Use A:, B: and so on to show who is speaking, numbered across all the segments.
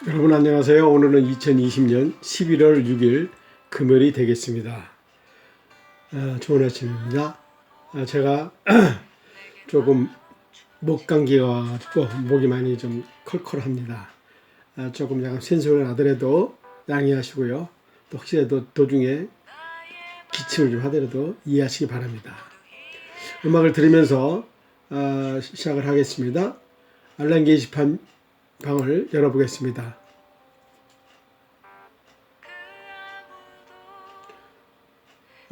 A: 여러분 안녕하세요. 오늘은 2020년 11월 6일 금요일이 되겠습니다. 좋은 아침입니다. 제가 조금 목 감기가 와가지고 목이 많이 좀 컬컬합니다. 조금 약간 센소리 나더라도 양해하시고요. 또 혹시라도 도중에 기침을 좀 하더라도 이해하시기 바랍니다. 음악을 들으면서 시작을 하겠습니다. 알람 게시판 방을 열어보겠습니다.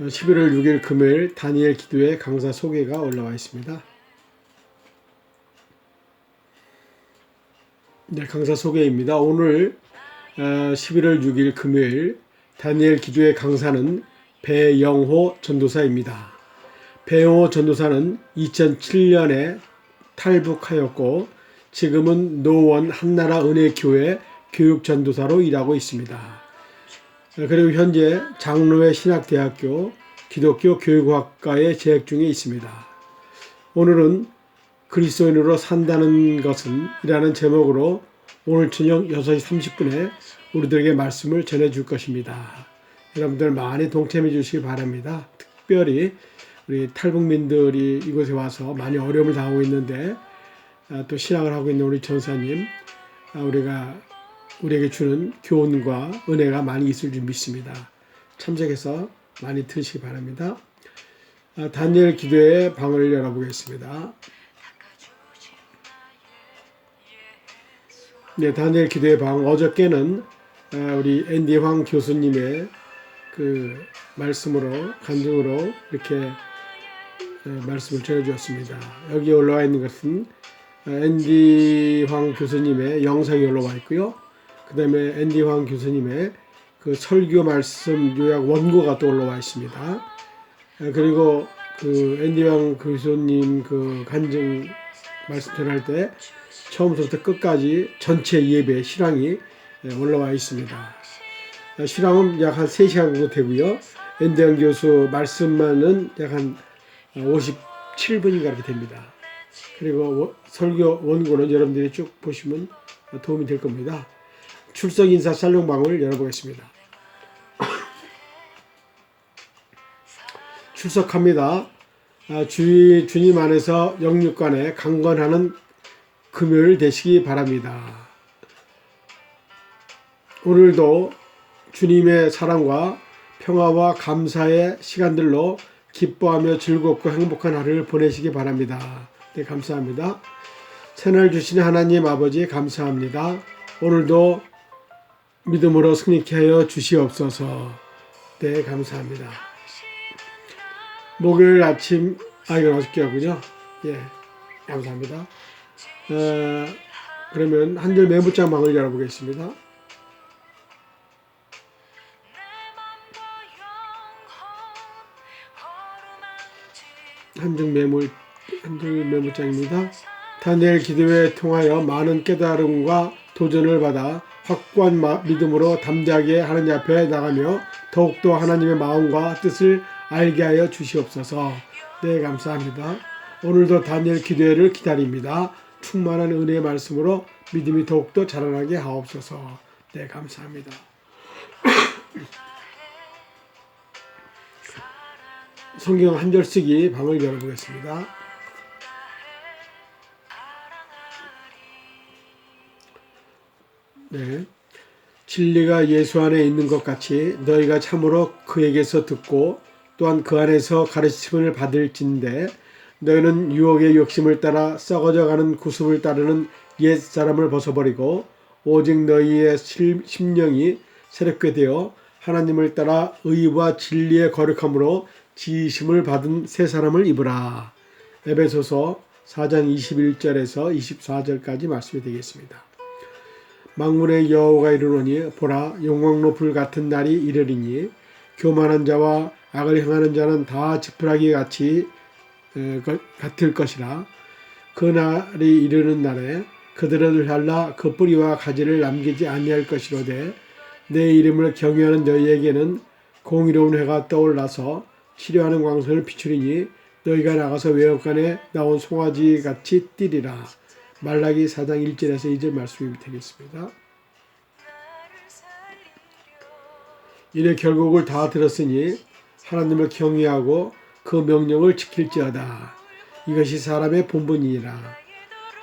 A: 11월 6일 금요일 다니엘 기도회 강사 소개가 올라와 있습니다. 네, 강사 소개입니다. 오늘 11월 6일 금요일 다니엘 기도회 강사는 배영호 전도사입니다. 배영호 전도사는 2007년에 탈북하였고 지금은 노원 한나라 은혜교회 교육전도사로 일하고 있습니다. 그리고 현재 장로회 신학대학교 기독교 교육학과에 재학 중에 있습니다. 오늘은 그리스도인으로 산다는 것은 이라는 제목으로 오늘 저녁 6시 30분에 우리들에게 말씀을 전해줄 것입니다. 여러분들 많이 동참해 주시기 바랍니다. 특별히 우리 탈북민들이 이곳에 와서 많이 어려움을 당하고 있는데 또 신앙을 하고 있는 우리 전사님, 우리에게 주는 교훈과 은혜가 많이 있을 줄 믿습니다. 참석해서 많이 들으시기 바랍니다. 다니엘 기도회 방을 열어보겠습니다. 네, 다니엘 기도회 방 어저께는 우리 앤디 황 교수님의 그 말씀으로 간증으로 이렇게 말씀을 전해주었습니다. 여기 올라와 있는 것은 앤디 황 교수님의 영상이 올라와 있고요. 그 다음에 앤디 황 교수님의 그 설교 말씀 요약 원고가 또 올라와 있습니다. 그리고 그 앤디 황 교수님 그 간증 말씀 전할 때 처음부터 끝까지 전체 예배 실황이 올라와 있습니다. 실황은 약 한 3시간 정도 되고요. 앤디 황 교수 말씀만은 약 한 57분인가 이렇게 됩니다. 그리고 설교 원고는 여러분들이 쭉 보시면 도움이 될 겁니다. 출석 인사 살롱방을 열어보겠습니다. 출석합니다. 주님 안에서 영육간에 강건하는 금요일 되시기 바랍니다. 오늘도 주님의 사랑과 평화와 감사의 시간들로 기뻐하며 즐겁고 행복한 하루를 보내시기 바랍니다. 네, 감사합니다. 새날 주시는 하나님 아버지 감사합니다. 오늘도 믿음으로 승리케 하여 주시옵소서. 네, 감사합니다. 목요일 아침, 이건 어저께였군요. 예, 감사합니다. 그러면 한절 메모장 방을 열어보겠습니다. 한줄 메모장입니다. 다니엘 기도회에 통하여 많은 깨달음과 도전을 받아 확고한 믿음으로 담대하게 하나님 앞에 나가며 더욱더 하나님의 마음과 뜻을 알게 하여 주시옵소서. 네, 감사합니다. 오늘도 다니엘 기도회를 기다립니다. 충만한 은혜의 말씀으로 믿음이 더욱더 자라나게 하옵소서. 네, 감사합니다. 성경 한 절 쓰기 방을 열어보겠습니다. 네. 진리가 예수 안에 있는 것 같이 너희가 참으로 그에게서 듣고 또한 그 안에서 가르침을 받을진대 너희는 유혹의 욕심을 따라 썩어져가는 구습을 따르는 옛 사람을 벗어버리고 오직 너희의 심령이 새롭게 되어 하나님을 따라 의와 진리의 거룩함으로 지으심을 받은 새 사람을 입으라. 에베소서 4장 21절에서 24절까지 말씀이 되겠습니다. 만군의 여호와가 이르노니 보라 영광로 불 같은 날이 이르리니 교만한 자와 악을 행하는 자는 다 지푸라기 같이 같을 것이라. 그 날이 이르는 날에 그들을 잘라 그 뿌리와 가지를 남기지 아니할 것이로되 내 이름을 경외하는 너희에게는 공의로운 해가 떠올라서 치료하는 광선을 비추리니 너희가 나가서 외역간에 나온 송아지 같이 뛰리라. 말라기 4장 1절에서 2절 말씀이 되겠습니다. 이내 결국을 다 들었으니 하나님을 경외하고 그 명령을 지킬지어다. 이것이 사람의 본분이니라.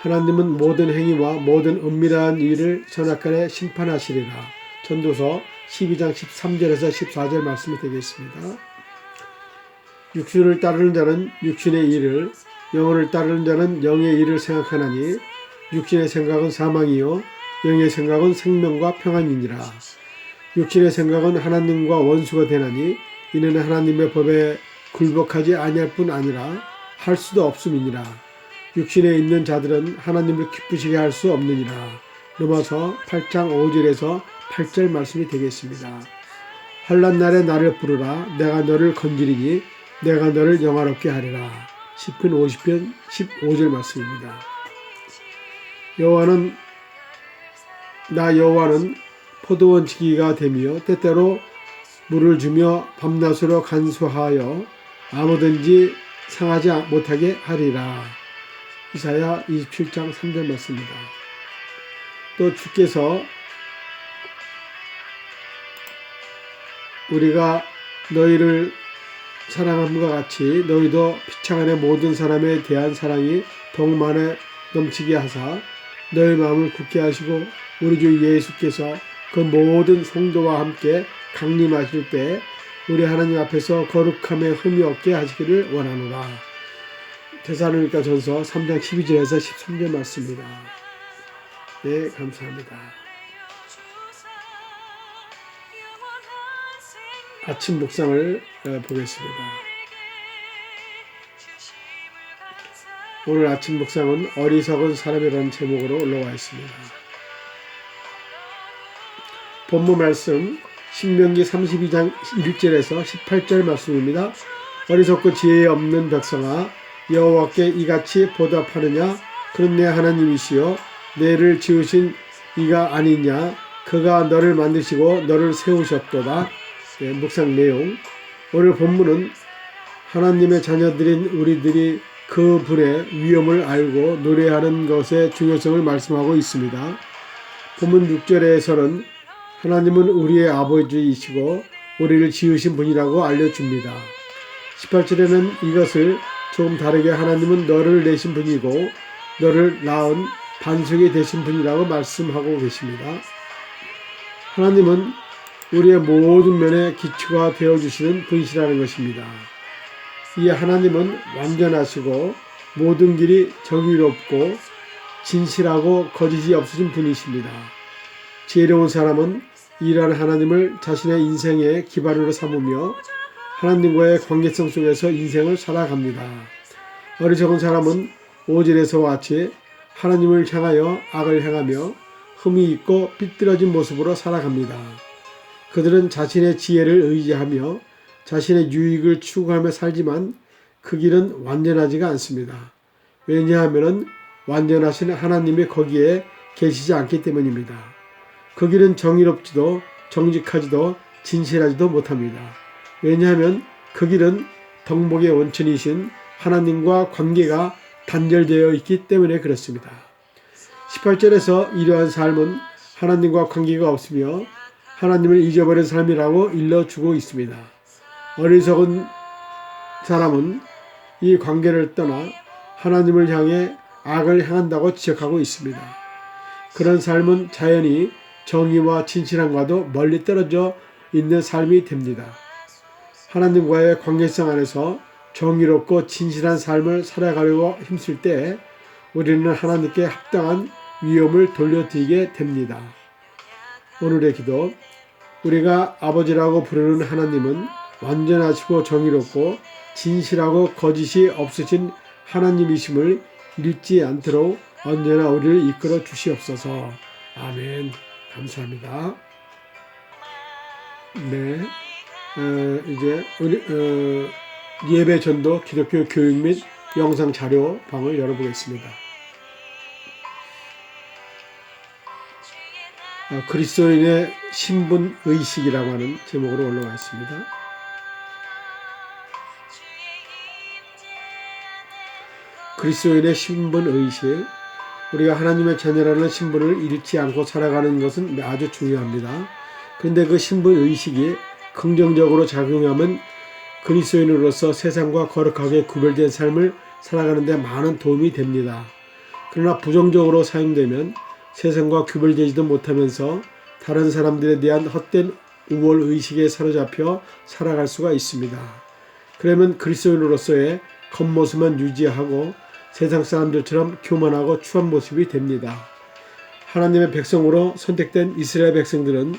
A: 하나님은 모든 행위와 모든 은밀한 일을 선악간에 심판하시리라. 전도서 12장 13절에서 14절 말씀이 되겠습니다. 육신을 따르는 자는 육신의 일을, 영혼을 따르는 자는 영의 일을 생각하나니 육신의 생각은 사망이요 영의 생각은 생명과 평안이니라. 육신의 생각은 하나님과 원수가 되나니 이는 하나님의 법에 굴복하지 아니할 뿐 아니라 할 수도 없음이니라. 육신에 있는 자들은 하나님을 기쁘시게 할 수 없느니라. 로마서 8장 5절에서 8절 말씀이 되겠습니다. 환난 날에 나를 부르라. 내가 너를 건지리니 내가 너를 영화롭게 하리라. 시편 50편 15절 말씀입니다. 나 여호와는 포도원 지기가 되며 때때로 물을 주며 밤낮으로 간수하여 아무든지 상하지 못하게 하리라. 이사야 27장 3절 말씀입니다. 또 주께서 우리가 너희를 사랑함과 같이 너희도 피창안의 모든 사람에 대한 사랑이 더욱 많이 넘치게 하사 너희 마음을 굳게 하시고 우리 주 예수께서 그 모든 성도와 함께 강림하실 때 우리 하나님 앞에서 거룩함에 흠이 없게 하시기를 원하노라. 데살로니가 전서 3장 12절에서 13절 말씀입니다. 네, 감사합니다. 아침 묵상을 보겠습니다. 오늘 아침 묵상은 어리석은 사람이라는 제목으로 올라와 있습니다. 본문 말씀 신명기 32장 1절에서 18절 말씀입니다. 어리석고 지혜 없는 백성아 여호와께 이같이 보답하느냐? 그는 내 하나님이시여 내를 지으신 이가 아니냐? 그가 너를 만드시고 너를 세우셨도다. 네, 묵상 내용. 오늘 본문은 하나님의 자녀들인 우리들이 그 분의 위엄을 알고 노래하는 것의 중요성을 말씀하고 있습니다. 본문 6절에서는 하나님은 우리의 아버지이시고 우리를 지으신 분이라고 알려줍니다. 18절에는 이것을 조금 다르게 하나님은 너를 내신 분이고 너를 낳은 반석이 되신 분이라고 말씀하고 계십니다. 하나님은 우리의 모든 면에 기초가 되어주시는 분이시라는 것입니다. 이 하나님은 완전하시고 모든 길이 정의롭고 진실하고 거짓이 없으신 분이십니다. 지혜로운 사람은 이러한 하나님을 자신의 인생의 기반으로 삼으며 하나님과의 관계성 속에서 인생을 살아갑니다. 어리석은 사람은 5절에서와 같이 하나님을 향하여 악을 행하며 흠이 있고 삐뚤어진 모습으로 살아갑니다. 그들은 자신의 지혜를 의지하며 자신의 유익을 추구하며 살지만 그 길은 완전하지가 않습니다. 왜냐하면 완전하신 하나님이 거기에 계시지 않기 때문입니다. 그 길은 정의롭지도 정직하지도 진실하지도 못합니다. 왜냐하면 그 길은 덕목의 원천이신 하나님과 관계가 단절되어 있기 때문에 그렇습니다. 18절에서 이러한 삶은 하나님과 관계가 없으며 하나님을 잊어버린 삶이라고 일러주고 있습니다. 어리석은 사람은 이 관계를 떠나 하나님을 향해 악을 행한다고 지적하고 있습니다. 그런 삶은 자연히 정의와 진실함과도 멀리 떨어져 있는 삶이 됩니다. 하나님과의 관계성 안에서 정의롭고 진실한 삶을 살아가려고 힘쓸 때 우리는 하나님께 합당한 위엄을 돌려드리게 됩니다. 오늘의 기도. 우리가 아버지라고 부르는 하나님은 완전하시고 정의롭고 진실하고 거짓이 없으신 하나님이심을 잊지 않도록 언제나 우리를 이끌어 주시옵소서. 아멘. 감사합니다. 네, 이제 예배 전도 기독교 교육 및 영상 자료 방을 열어보겠습니다. 그리스도인의 신분 의식이라고 하는 제목으로 올라와 있습니다. 그리스도인의 신분 의식. 우리가 하나님의 자녀라는 신분을 잃지 않고 살아가는 것은 아주 중요합니다. 그런데 그 신분 의식이 긍정적으로 작용하면 그리스도인으로서 세상과 거룩하게 구별된 삶을 살아가는 데 많은 도움이 됩니다. 그러나 부정적으로 사용되면 세상과 구별되지도 못하면서 다른 사람들에 대한 헛된 우월 의식에 사로잡혀 살아갈 수가 있습니다. 그러면 그리스도인으로서의 겉모습만 유지하고 세상 사람들처럼 교만하고 추한 모습이 됩니다. 하나님의 백성으로 선택된 이스라엘 백성들은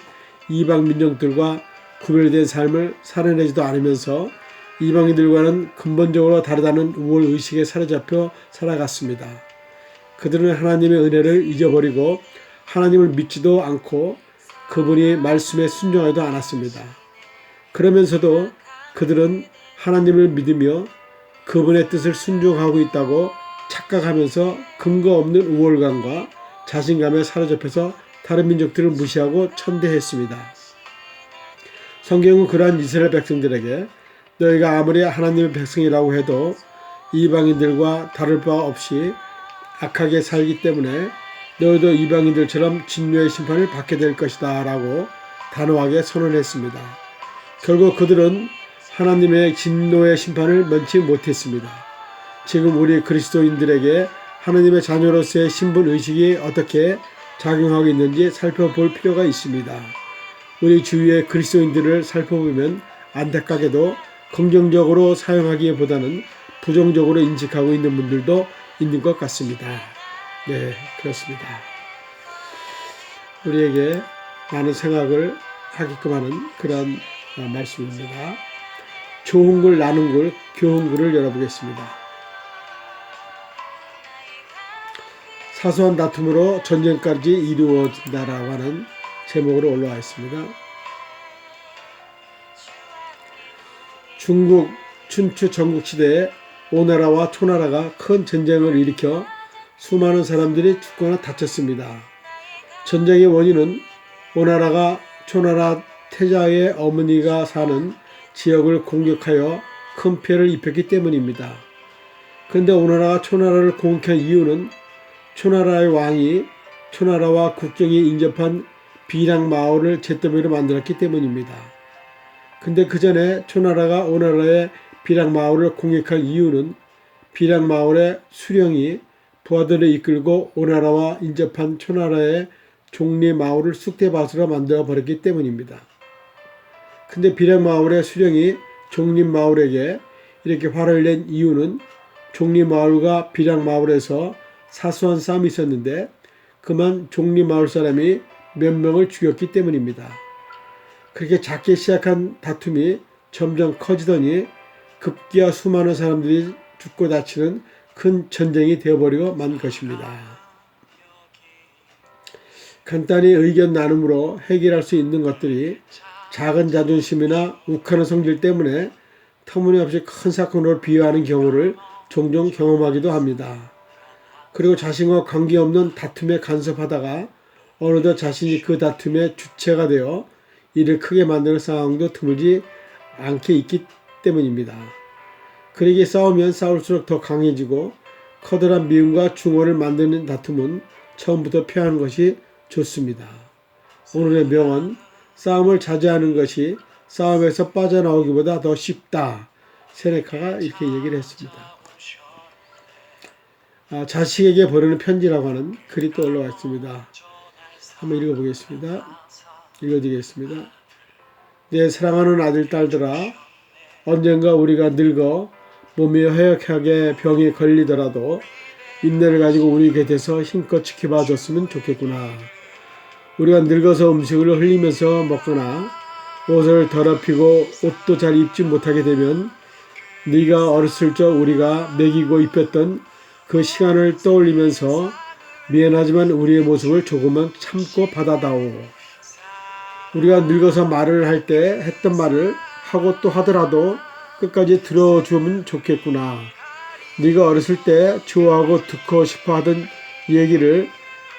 A: 이방 민족들과 구별된 삶을 살아내지도 않으면서 이방인들과는 근본적으로 다르다는 우월 의식에 사로잡혀 살아갔습니다. 그들은 하나님의 은혜를 잊어버리고 하나님을 믿지도 않고 그분이 말씀에 순종하지도 않았습니다. 그러면서도 그들은 하나님을 믿으며 그분의 뜻을 순종하고 있다고 착각하면서 근거 없는 우월감과 자신감에 사로잡혀서 다른 민족들을 무시하고 천대했습니다. 성경은 그러한 이스라엘 백성들에게 너희가 아무리 하나님의 백성이라고 해도 이방인들과 다를 바 없이 악하게 살기 때문에 너희도 이방인들처럼 진노의 심판을 받게 될 것이다 라고 단호하게 선언했습니다. 결국 그들은 하나님의 진노의 심판을 면치 못했습니다. 지금 우리 그리스도인들에게 하나님의 자녀로서의 신분의식이 어떻게 작용하고 있는지 살펴볼 필요가 있습니다. 우리 주위의 그리스도인들을 살펴보면 안타깝게도 긍정적으로 사용하기보다는 부정적으로 인식하고 있는 분들도 있는 것 같습니다. 네, 그렇습니다. 우리에게 많은 생각을 하게끔 하는 그런 말씀입니다. 좋은 글, 나눈 글, 교훈 글을 열어보겠습니다. 사소한 다툼으로 전쟁까지 이루어진다라고 하는 제목으로 올라와 있습니다. 중국 춘추 전국시대에 오나라와 초나라가 큰 전쟁을 일으켜 수많은 사람들이 죽거나 다쳤습니다. 전쟁의 원인은 오나라가 초나라 태자의 어머니가 사는 지역을 공격하여 큰 피해를 입혔기 때문입니다. 그런데 오나라가 초나라를 공격한 이유는 초나라의 왕이 초나라와 국경이 인접한 비량마을을 잿더미로 만들었기 때문입니다. 근데 그 전에 초나라가 오나라의 비량마을을 공격한 이유는 비량마을의 수령이 부하들을 이끌고 오나라와 인접한 초나라의 종리마을을 쑥대밭으로 만들어 버렸기 때문입니다. 근데 비량마을의 수령이 종리마을에게 이렇게 화를 낸 이유는 종리마을과 비량마을에서 사소한 싸움이 있었는데 그만 종리마을 사람이 몇 명을 죽였기 때문입니다. 그렇게 작게 시작한 다툼이 점점 커지더니 급기야 수많은 사람들이 죽고 다치는 큰 전쟁이 되어버리고 만 것입니다. 간단히 의견 나눔으로 해결할 수 있는 것들이 작은 자존심이나 욱하는 성질 때문에 터무니없이 큰 사건으로 비유하는 경우를 종종 경험하기도 합니다. 그리고 자신과 관계없는 다툼에 간섭하다가 어느덧 자신이 그 다툼의 주체가 되어 이를 크게 만드는 상황도 드물지 않게 있기 때문입니다. 그러기에 싸우면 싸울수록 더 강해지고 커다란 미움과 중어를 만드는 다툼은 처음부터 피하는 것이 좋습니다. 오늘의 명언, 싸움을 자제하는 것이 싸움에서 빠져나오기보다 더 쉽다. 세네카가 이렇게 얘기를 했습니다. 자식에게 보내는 편지라고 하는 글이 또 올라와 있습니다. 한번 읽어드리겠습니다. 내 사랑하는 아들, 딸들아, 언젠가 우리가 늙어 몸이 허약하게 병에 걸리더라도 인내를 가지고 우리 곁에서 힘껏 지켜봐 줬으면 좋겠구나. 우리가 늙어서 음식을 흘리면서 먹거나 옷을 더럽히고 옷도 잘 입지 못하게 되면 네가 어렸을 적 우리가 먹이고 입혔던 그 시간을 떠올리면서 미안하지만 우리의 모습을 조금만 참고 받아다오. 우리가 늙어서 말을 할 때 했던 말을 하고 또 하더라도 끝까지 들어주면 좋겠구나. 네가 어렸을 때 좋아하고 듣고 싶어 하던 얘기를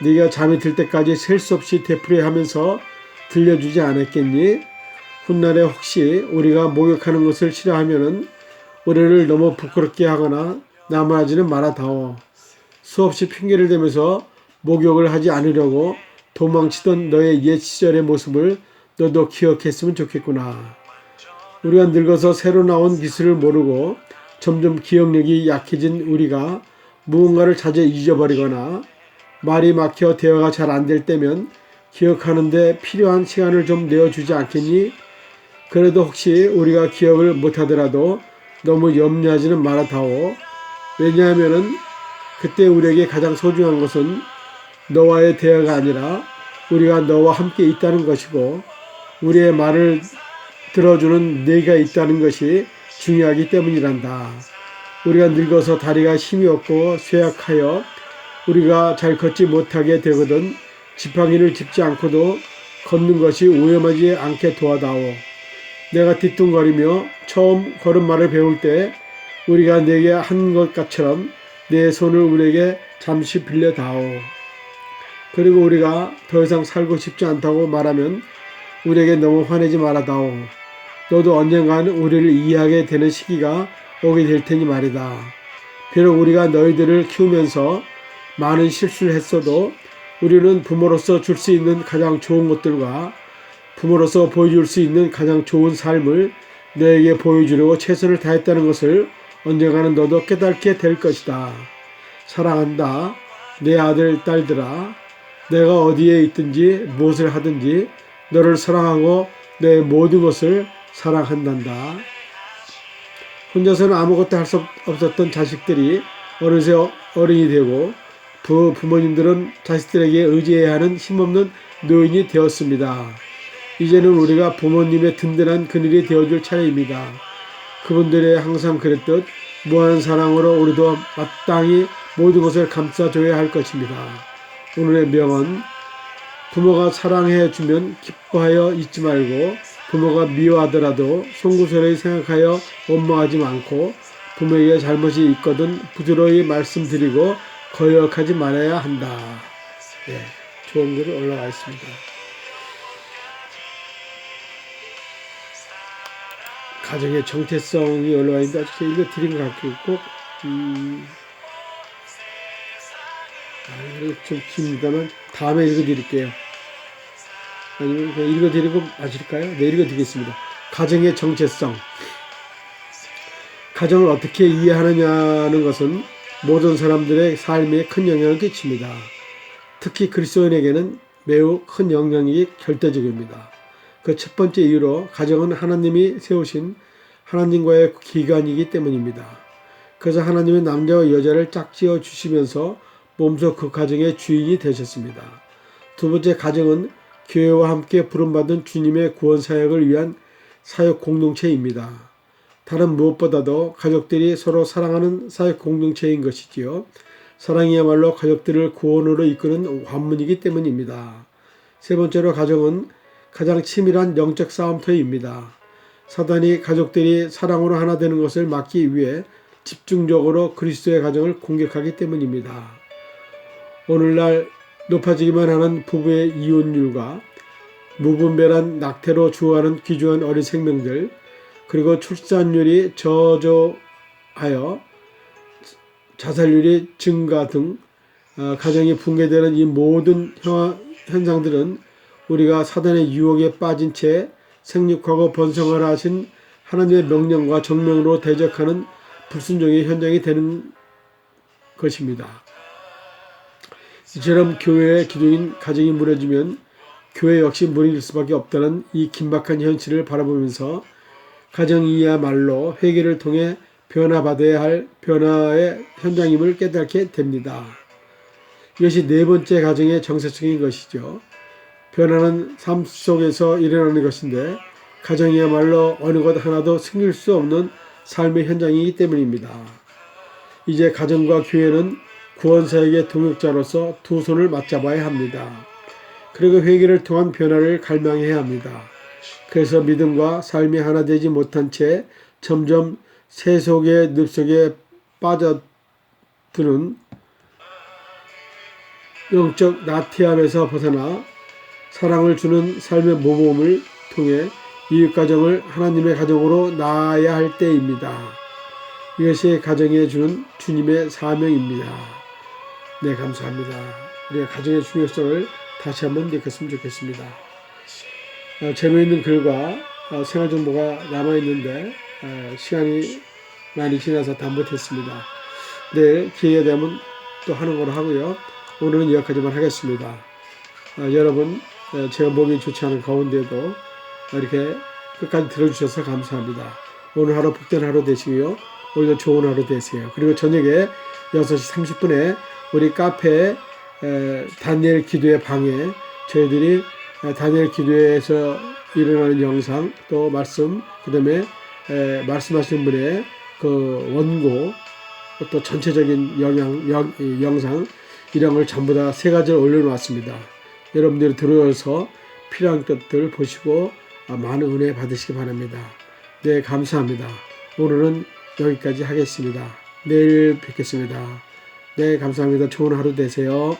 A: 네가 잠이 들 때까지 셀 수 없이 되풀이하면서 들려주지 않았겠니? 훗날에 혹시 우리가 목욕하는 것을 싫어하면은 우리를 너무 부끄럽게 하거나 나무라지는 말아다오. 수없이 핑계를 대면서 목욕을 하지 않으려고 도망치던 너의 옛 시절의 모습을 너도 기억했으면 좋겠구나. 우리가 늙어서 새로 나온 기술을 모르고 점점 기억력이 약해진 우리가 무언가를 자주 잊어버리거나 말이 막혀 대화가 잘 안 될 때면 기억하는데 필요한 시간을 좀 내어주지 않겠니? 그래도 혹시 우리가 기억을 못하더라도 너무 염려하지는 말아다오. 왜냐하면은 그때 우리에게 가장 소중한 것은 너와의 대화가 아니라 우리가 너와 함께 있다는 것이고 우리의 말을 들어주는 네가 있다는 것이 중요하기 때문이란다. 우리가 늙어서 다리가 힘이 없고 쇠약하여 우리가 잘 걷지 못하게 되거든 지팡이를 짚지 않고도 걷는 것이 위험하지 않게 도와다오. 내가 뒤뚱거리며 처음 걸음마를 배울 때 우리가 내게 한 것처럼 내 손을 우리에게 잠시 빌려다오. 그리고 우리가 더 이상 살고 싶지 않다고 말하면 우리에게 너무 화내지 말아다오. 너도 언젠가는 우리를 이해하게 되는 시기가 오게 될 테니 말이다. 비록 우리가 너희들을 키우면서 많은 실수를 했어도 우리는 부모로서 줄 수 있는 가장 좋은 것들과 부모로서 보여줄 수 있는 가장 좋은 삶을 너에게 보여주려고 최선을 다했다는 것을 언젠가는 너도 깨닫게 될 것이다. 사랑한다. 내 아들, 딸들아. 내가 어디에 있든지 무엇을 하든지 너를 사랑하고 내 모든 것을 사랑한단다. 혼자서는 아무것도 할 수 없었던 자식들이 어느새 어른이 되고 부모님들은 자식들에게 의지해야 하는 힘없는 노인이 되었습니다. 이제는 우리가 부모님의 든든한 그늘이 되어줄 차례입니다. 그분들의 항상 그랬듯 무한 사랑으로 우리도 마땅히 모든 것을 감싸줘야 할 것입니다. 오늘의 명언, 부모가 사랑해주면 기뻐하여 잊지 말고 부모가 미워하더라도 송구스러이 생각하여 원망하지 않고 부모에게 잘못이 있거든 부드러이 말씀드리고 거역하지 말아야 한다. 네, 좋은 글이 올라와 있습니다. 가정의 정체성이 올라와 있는데 어떻게 읽어드린 것 같고 꼭 이거 좀 깁니다만 다음에 읽어드릴게요. 아니면 그냥 읽어드리고 마실까요? 네, 읽어드리겠습니다. 가정의 정체성. 가정을 어떻게 이해하느냐는 것은 모든 사람들의 삶에 큰 영향을 끼칩니다. 특히 그리스도인에게는 매우 큰 영향이 절대적입니다. 그 첫 번째 이유로 가정은 하나님이 세우신 하나님과의 기관이기 때문입니다. 그래서 하나님은 남자와 여자를 짝지어 주시면서 몸소 그 가정의 주인이 되셨습니다. 두 번째, 가정은 교회와 함께 부름받은 주님의 구원 사역을 위한 사역 공동체입니다. 다른 무엇보다도 가족들이 서로 사랑하는 사역 공동체인 것이지요. 사랑이야말로 가족들을 구원으로 이끄는 관문이기 때문입니다. 세 번째로, 가정은 가장 치밀한 영적 싸움터입니다. 사단이 가족들이 사랑으로 하나 되는 것을 막기 위해 집중적으로 그리스도의 가정을 공격하기 때문입니다. 오늘날 높아지기만 하는 부부의 이혼율과 무분별한 낙태로 죽어가는 귀중한 어린 생명들, 그리고 출산율이 저조하여 자살률이 증가 등 가정이 붕괴되는 이 모든 현상들은 우리가 사단의 유혹에 빠진 채 생육하고 번성하라 하신 하나님의 명령과 정명으로 대적하는 불순종의 현장이 되는 것입니다. 이처럼 교회의 기둥인 가정이 무너지면 교회 역시 무너질 수밖에 없다는 이 긴박한 현실을 바라보면서 가정이야말로 회개를 통해 변화받아야 할 변화의 현장임을 깨닫게 됩니다. 이것이 네 번째 가정의 정체성인 것이죠. 변화는 삶 속에서 일어나는 것인데 가정이야말로 어느 것 하나도 숨길 수 없는 삶의 현장이기 때문입니다. 이제 가정과 교회는 구원사역의 동역자로서 두 손을 맞잡아야 합니다. 그리고 회개를 통한 변화를 갈망해야 합니다. 그래서 믿음과 삶이 하나 되지 못한 채 점점 세속의 늪속에 빠져드는 영적 나태함에서 벗어나 사랑을 주는 삶의 모범을 통해 이웃가정을 하나님의 가정으로 낳아야 할 때입니다. 이것이 가정에 주는 주님의 사명입니다. 네, 감사합니다. 우리가 가정의 중요성을 다시 한번 느꼈으면 좋겠습니다. 재미있는 글과 생활 정보가 남아있는데 시간이 많이 지나서 다 못했습니다. 내일 기회가 되면 또 하는 걸로 하고요. 오늘은 여기까지만 하겠습니다. 여러분 제가 몸이 좋지 않은 가운데도 이렇게 끝까지 들어주셔서 감사합니다. 오늘 하루 복된 하루 되시고요. 오늘도 좋은 하루 되세요. 그리고 저녁에 6시 30분에 우리 카페 다니엘 기도의 방에 저희들이 다니엘 기도에서 일어나는 영상 또 말씀 그 다음에 말씀하시는 분의 그 원고 또 전체적인 영상 이런 걸 전부 다 3가지를 올려놓았습니다. 여러분들이 들어와서 필요한 것들 보시고 많은 은혜 받으시기 바랍니다. 네, 감사합니다. 오늘은 여기까지 하겠습니다. 내일 뵙겠습니다. 네, 감사합니다. 좋은 하루 되세요.